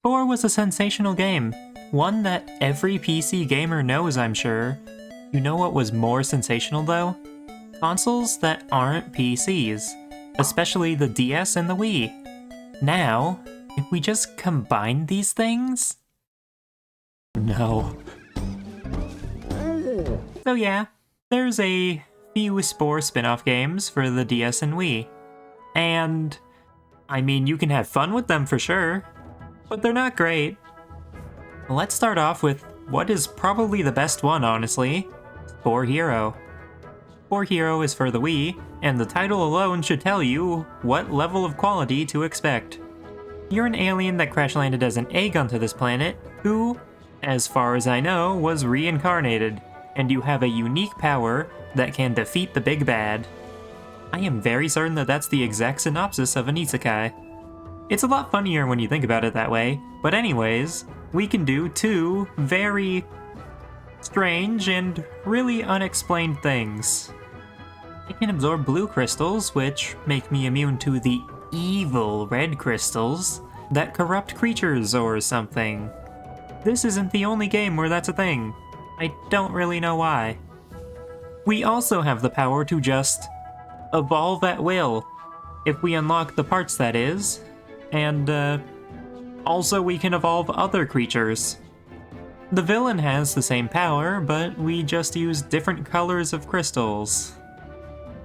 Spore was a sensational game, one that every PC gamer knows, I'm sure. You know what was more sensational though? Consoles that aren't PCs, especially the DS and the Wii. Now, if we just combine these things? No. So yeah, there's a few Spore spin-off games for the DS and Wii. And, I mean, you can have fun with them for sure, but they're not great. Let's start off with what is probably the best one, honestly, Spore Hero. Spore Hero is for the Wii, and the title alone should tell you what level of quality to expect. You're an alien that crash-landed as an egg onto this planet, who, as far as I know, was reincarnated, and you have a unique power that can defeat the big bad. I am very certain that that's the exact synopsis of an isekai. It's a lot funnier when you think about it that way, but anyways, we can do two very strange and really unexplained things. I can absorb blue crystals, which make me immune to the evil red crystals that corrupt creatures or something. This isn't the only game where that's a thing. I don't really know why. We also have the power to just evolve at will, if we unlock the parts, that is. And, also we can evolve other creatures. The villain has the same power, but we just use different colors of crystals.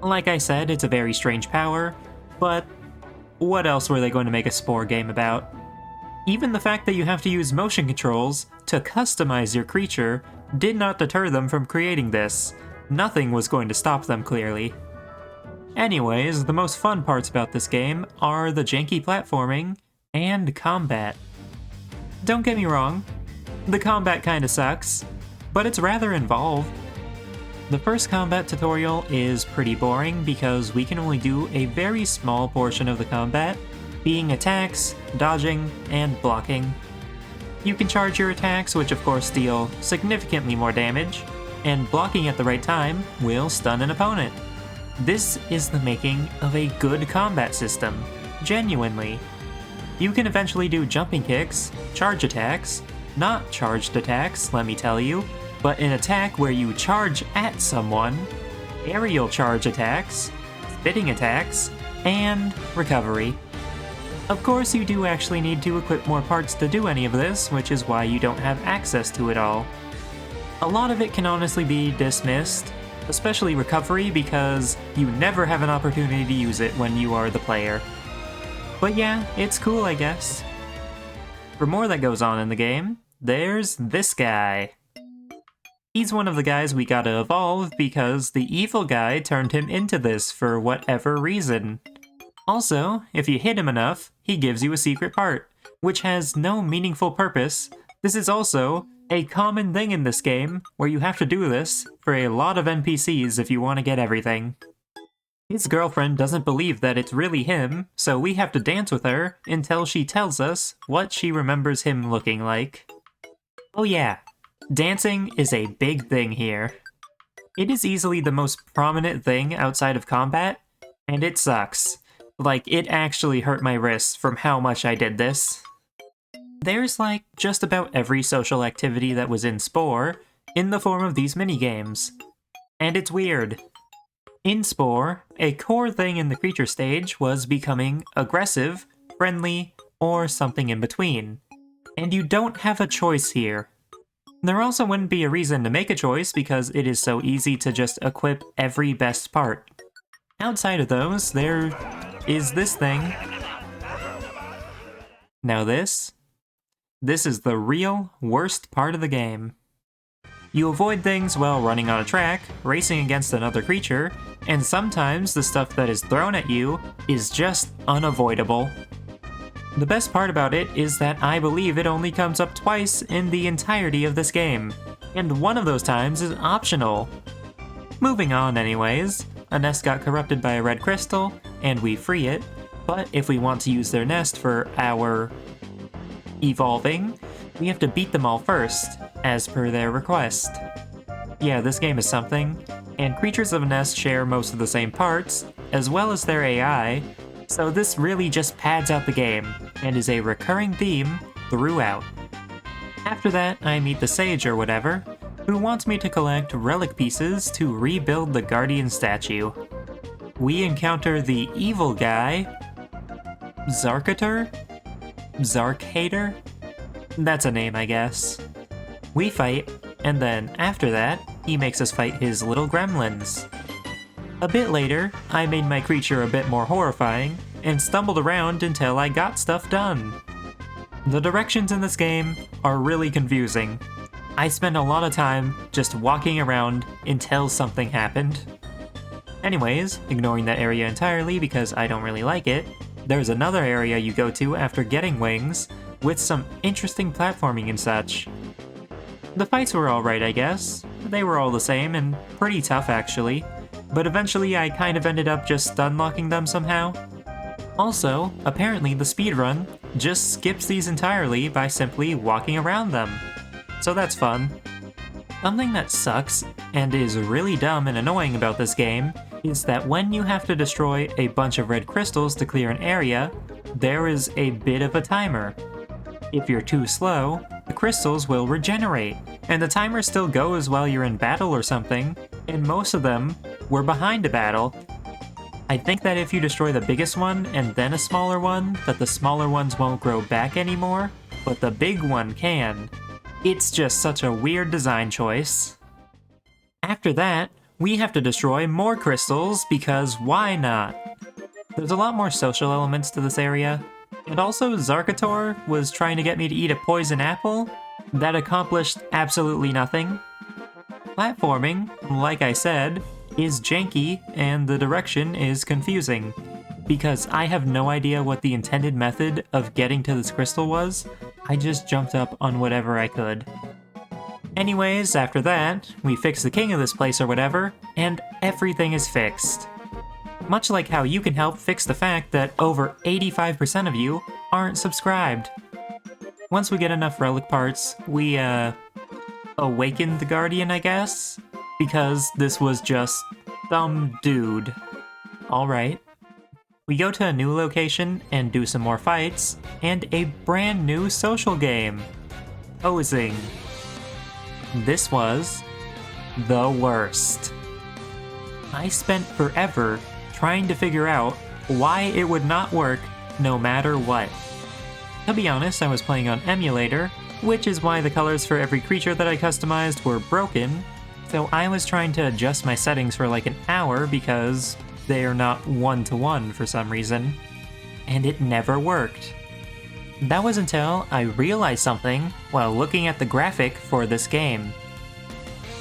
Like I said, it's a very strange power, but what else were they going to make a Spore game about? Even the fact that you have to use motion controls to customize your creature did not deter them from creating this. Nothing was going to stop them, clearly. Anyways, the most fun parts about this game are the janky platforming and combat. Don't get me wrong, the combat kinda sucks, but it's rather involved. The first combat tutorial is pretty boring because we can only do a very small portion of the combat, being attacks, dodging, and blocking. You can charge your attacks, which of course deal significantly more damage, and blocking at the right time will stun an opponent. This is the making of a good combat system, genuinely. You can eventually do jumping kicks, charge attacks, not charged attacks, let me tell you, but an attack where you charge at someone, aerial charge attacks, spitting attacks, and recovery. Of course, you do actually need to equip more parts to do any of this, which is why you don't have access to it all. A lot of it can honestly be dismissed, especially recovery, because you never have an opportunity to use it when you are the player. But yeah, it's cool, I guess. For more that goes on in the game, there's this guy. He's one of the guys we gotta evolve because the evil guy turned him into this for whatever reason. Also, if you hit him enough, he gives you a secret part, which has no meaningful purpose. This is also a common thing in this game, where you have to do this for a lot of NPCs if you want to get everything. His girlfriend doesn't believe that it's really him, so we have to dance with her until she tells us what she remembers him looking like. Oh yeah, dancing is a big thing here. It is easily the most prominent thing outside of combat, and it sucks. Like, it actually hurt my wrists from how much I did this. There's like just about every social activity that was in Spore in the form of these minigames. And it's weird. In Spore, a core thing in the creature stage was becoming aggressive, friendly, or something in between. And you don't have a choice here. There also wouldn't be a reason to make a choice because it is so easy to just equip every best part. Outside of those, there is this thing. Now this is the real worst part of the game. You avoid things while running on a track, racing against another creature, and sometimes the stuff that is thrown at you is just unavoidable. The best part about it is that I believe it only comes up twice in the entirety of this game, and one of those times is optional. Moving on anyways, a nest got corrupted by a red crystal, and we free it, but if we want to use their nest for our evolving, we have to beat them all first, as per their request. Yeah, this game is something, and creatures of a nest share most of the same parts, as well as their AI, so this really just pads out the game, and is a recurring theme throughout. After that, I meet the sage or whatever, who wants me to collect relic pieces to rebuild the guardian statue. We encounter the evil guy, Zarkator? Zarkator? That's a name, I guess. We fight, and then after that, he makes us fight his little gremlins. A bit later, I made my creature a bit more horrifying, and stumbled around until I got stuff done. The directions in this game are really confusing. I spent a lot of time just walking around until something happened. Anyways, ignoring that area entirely because I don't really like it, there's another area you go to after getting wings, with some interesting platforming and such. The fights were alright, I guess. They were all the same and pretty tough actually, but eventually I kind of ended up just stun-locking them somehow. Also, apparently the speedrun just skips these entirely by simply walking around them. So that's fun. Something that sucks, and is really dumb and annoying about this game, is that when you have to destroy a bunch of red crystals to clear an area, there is a bit of a timer. If you're too slow, the crystals will regenerate, and the timer still goes while you're in battle or something, and most of them were behind a battle. I think that if you destroy the biggest one and then a smaller one, that the smaller ones won't grow back anymore, but the big one can. It's just such a weird design choice. After that, we have to destroy more crystals because why not? There's a lot more social elements to this area, and also Zarkator was trying to get me to eat a poison apple that accomplished absolutely nothing. Platforming, like I said, is janky and the direction is confusing, because I have no idea what the intended method of getting to this crystal was. I just jumped up on whatever I could. Anyways, after that, we fix the king of this place or whatever, and everything is fixed. Much like how you can help fix the fact that over 85% of you aren't subscribed. Once we get enough relic parts, we, awaken the Guardian, I guess? Because this was just some dude. Alright. We go to a new location and do some more fights, and a brand new social game. Posing. This was the worst. I spent forever trying to figure out why it would not work no matter what. To be honest, I was playing on emulator, which is why the colors for every creature that I customized were broken, so I was trying to adjust my settings for like an hour because they are not one-to-one for some reason, and it never worked. That was until I realized something while looking at the graphic for this game.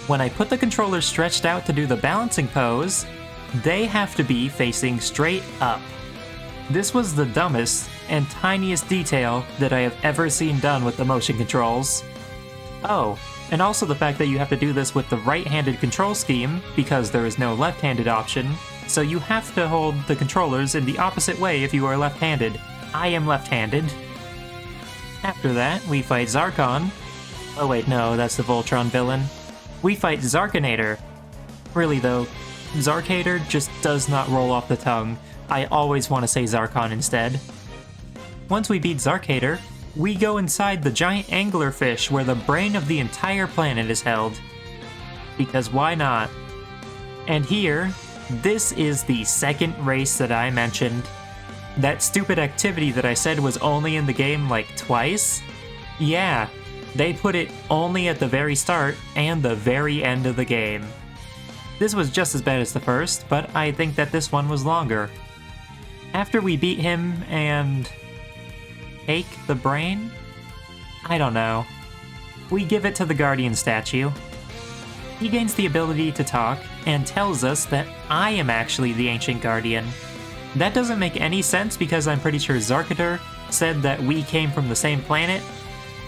When I put the controller stretched out to do the balancing pose, they have to be facing straight up. This was the dumbest and tiniest detail that I have ever seen done with the motion controls. Oh, and also the fact that you have to do this with the right-handed control scheme because there is no left-handed option, so you have to hold the controllers in the opposite way if you are left-handed. I am left-handed. After that, we fight Zarkon. Oh wait, no, that's the Voltron villain. We fight Zarkanator. Really though, Zarkator just does not roll off the tongue. I always want to say Zarkon instead. Once we beat Zarkator, we go inside the giant anglerfish where the brain of the entire planet is held. Because why not? And here, this is the second race that I mentioned. That stupid activity that I said was only in the game like twice? Yeah, they put it only at the very start and the very end of the game. This was just as bad as the first, but I think that this one was longer. After we beat him and take the brain? I don't know. We give it to the Guardian statue. He gains the ability to talk and tells us that I am actually the Ancient Guardian. That doesn't make any sense because I'm pretty sure Zarkator said that we came from the same planet,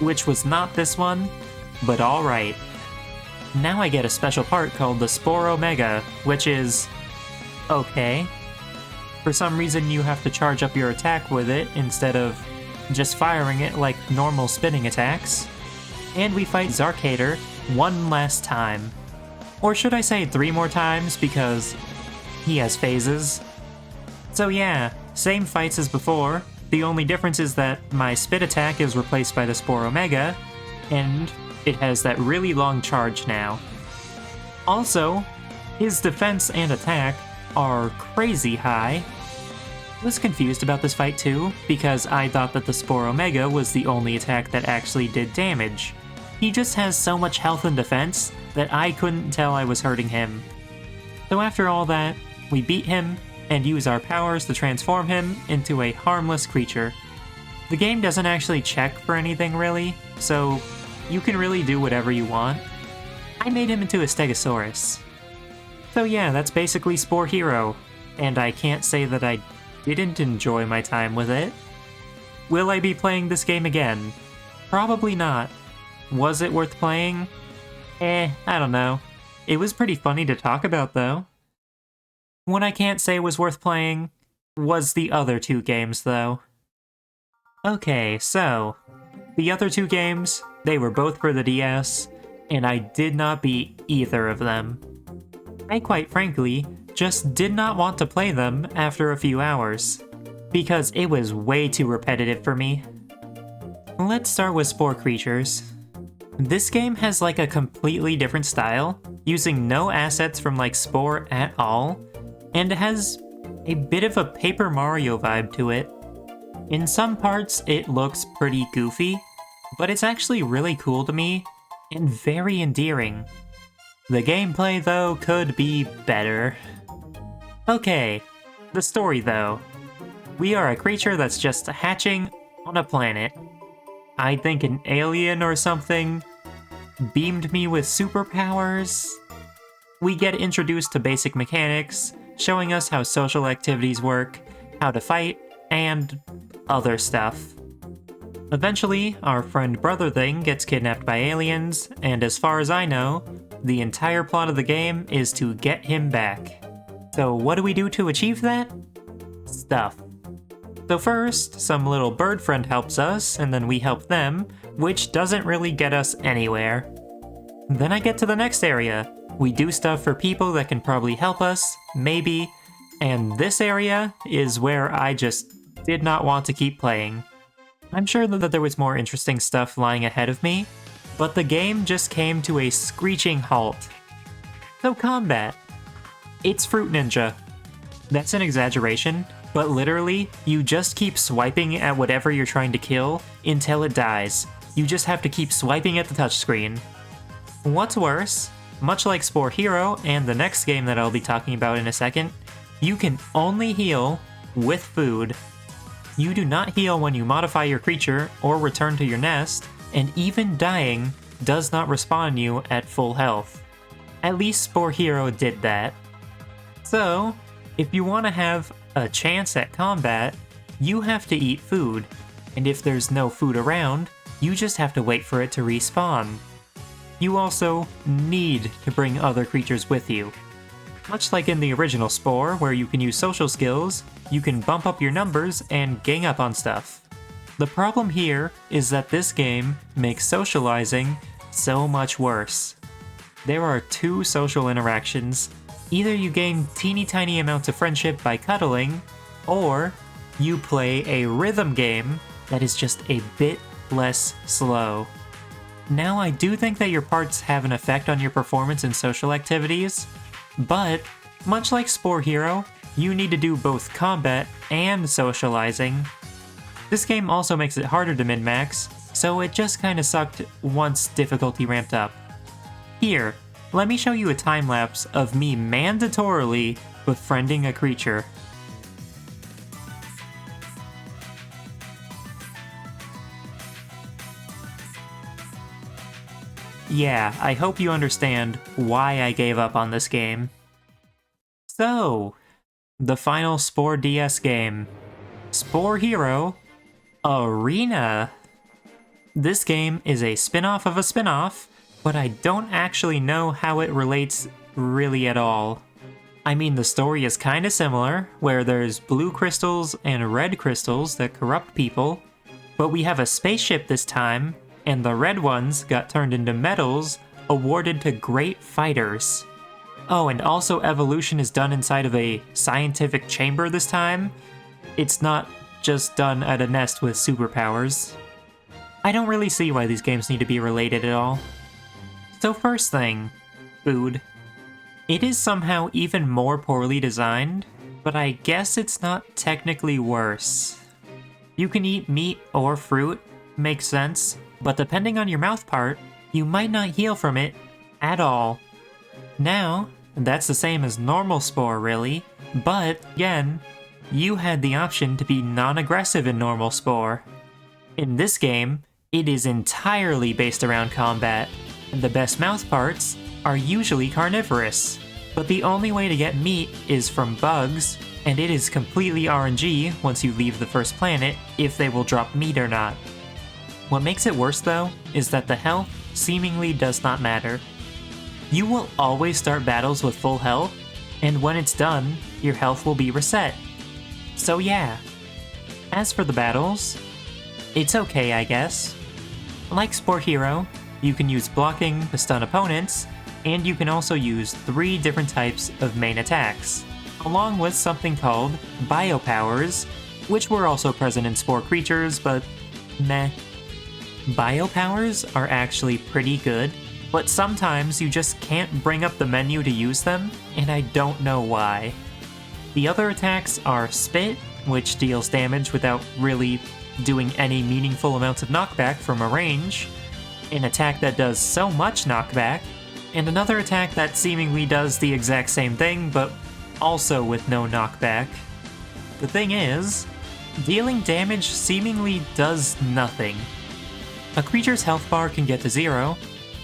which was not this one, but alright. Now I get a special part called the Spore Omega, which is okay. For some reason you have to charge up your attack with it instead of just firing it like normal spinning attacks. And we fight Zarkator one last time. Or should I say 3 more times because he has phases. So yeah, same fights as before, The only difference is that my spit attack is replaced by the Spore Omega, and it has that really long charge now. Also, his defense and attack are crazy high. I was confused about this fight too, because I thought that the Spore Omega was the only attack that actually did damage. He just has so much health and defense that I couldn't tell I was hurting him. So after all that, we beat him and use our powers to transform him into a harmless creature. The game doesn't actually check for anything really, so you can really do whatever you want. I made him into a Stegosaurus. So yeah, that's basically Spore Hero, and I can't say that I didn't enjoy my time with it. Will I be playing this game again? Probably not. Was it worth playing? I don't know. It was pretty funny to talk about though. What I can't say was worth playing was the other two games though. Okay, so the other two games, they were both for the DS, and I did not beat either of them. I quite frankly just did not want to play them after a few hours, because it was way too repetitive for me. Let's start with Spore Creatures. This game has like a completely different style, using no assets from like Spore at all, and it has a bit of a Paper Mario vibe to it. In some parts it looks pretty goofy, but it's actually really cool to me, and very endearing. The gameplay though could be better. Okay, the story though. We are a creature that's just hatching on a planet. I think an alien or something beamed me with superpowers. We get introduced to basic mechanics, showing us how social activities work, how to fight, and other stuff. Eventually, our friend brother thing gets kidnapped by aliens, and as far as I know, the entire plot of the game is to get him back. So what do we do to achieve that? Stuff. So first, some little bird friend helps us, and then we help them, which doesn't really get us anywhere. Then I get to the next area. We do stuff for people that can probably help us, maybe, and this area is where I just did not want to keep playing. I'm sure that there was more interesting stuff lying ahead of me, but the game just came to a screeching halt. So combat. It's Fruit Ninja. That's an exaggeration, but literally, you just keep swiping at whatever you're trying to kill until it dies. You just have to keep swiping at the touchscreen. What's worse, much like Spore Hero and the next game that I'll be talking about in a second, you can only heal with food. You do not heal when you modify your creature or return to your nest, and even dying does not respawn you at full health. At least Spore Hero did that. So, if you want to have a chance at combat, you have to eat food, and if there's no food around, you just have to wait for it to respawn. You also need to bring other creatures with you. Much like in the original Spore, where you can use social skills, you can bump up your numbers and gang up on stuff. The problem here is that this game makes socializing so much worse. There are two social interactions. Either you gain teeny tiny amounts of friendship by cuddling, or you play a rhythm game that is just a bit less slow. Now, I do think that your parts have an effect on your performance in social activities, but much like Spore Hero, you need to do both combat and socializing. This game also makes it harder to min-max, so it just kinda sucked once difficulty ramped up. Here, let me show you a time-lapse of me mandatorily befriending a creature. Yeah, I hope you understand why I gave up on this game. So, the final Spore DS game, Spore Hero Arena. This game is a spin-off of a spin-off, but I don't actually know how it relates really at all. I mean, the story is kinda similar, where there's blue crystals and red crystals that corrupt people, but we have a spaceship this time, and the red ones got turned into medals awarded to great fighters. Oh, and also evolution is done inside of a scientific chamber this time. It's not just done at a nest with superpowers. I don't really see why these games need to be related at all. So first thing, food. It is somehow even more poorly designed, but I guess it's not technically worse. You can eat meat or fruit, makes sense, but depending on your mouth part, you might not heal from it at all. Now, that's the same as normal Spore really, but again, you had the option to be non-aggressive in normal Spore. In this game, it is entirely based around combat, and the best mouth parts are usually carnivorous. But the only way to get meat is from bugs, and it is completely RNG once you leave the first planet if they will drop meat or not. What makes it worse though, is that the health seemingly does not matter. You will always start battles with full health, and when it's done, your health will be reset. So yeah. As for the battles, it's okay I guess. Like Spore Hero, you can use blocking to stun opponents, and you can also use 3 different types of main attacks, along with something called biopowers, which were also present in Spore Creatures, but meh. Biopowers are actually pretty good, but sometimes you just can't bring up the menu to use them, and I don't know why. The other attacks are Spit, which deals damage without really doing any meaningful amounts of knockback from a range, an attack that does so much knockback, and another attack that seemingly does the exact same thing, but also with no knockback. The thing is, dealing damage seemingly does nothing. A creature's health bar can get to 0,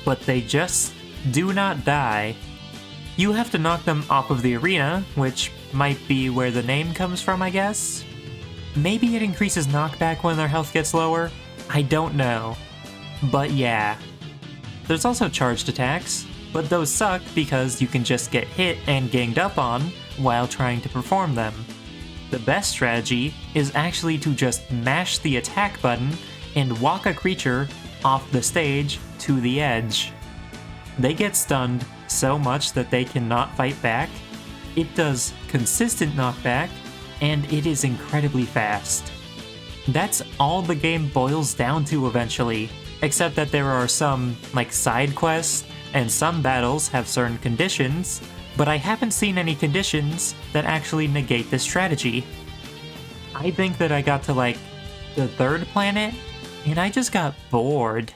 but they just do not die. You have to knock them off of the arena, which might be where the name comes from, I guess? Maybe it increases knockback when their health gets lower? I don't know. But yeah. There's also charged attacks, but those suck because you can just get hit and ganged up on while trying to perform them. The best strategy is actually to just mash the attack button and walk a creature off the stage to the edge. They get stunned so much that they cannot fight back. It does consistent knockback, and it is incredibly fast. That's all the game boils down to eventually, except that there are some, like, side quests, and some battles have certain conditions, but I haven't seen any conditions that actually negate this strategy. I think that I got to, like, the 3rd planet, and I just got bored.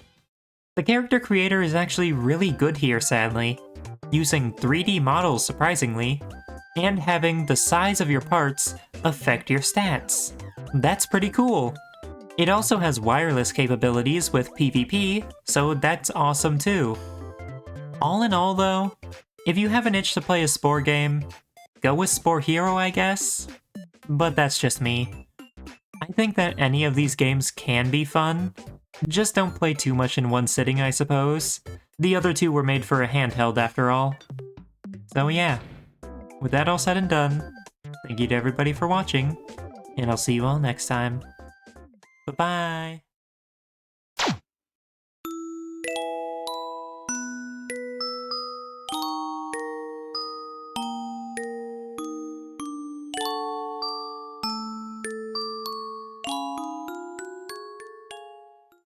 The character creator is actually really good here, sadly, using 3D models surprisingly, and having the size of your parts affect your stats. That's pretty cool. It also has wireless capabilities with PvP, so that's awesome too. All in all though, if you have an itch to play a Spore game, go with Spore Hero I guess, but that's just me. I think that any of these games can be fun, just don't play too much in one sitting I suppose. The other 2 were made for a handheld after all. So yeah, with that all said and done, thank you to everybody for watching, and I'll see you all next time. Bye-bye!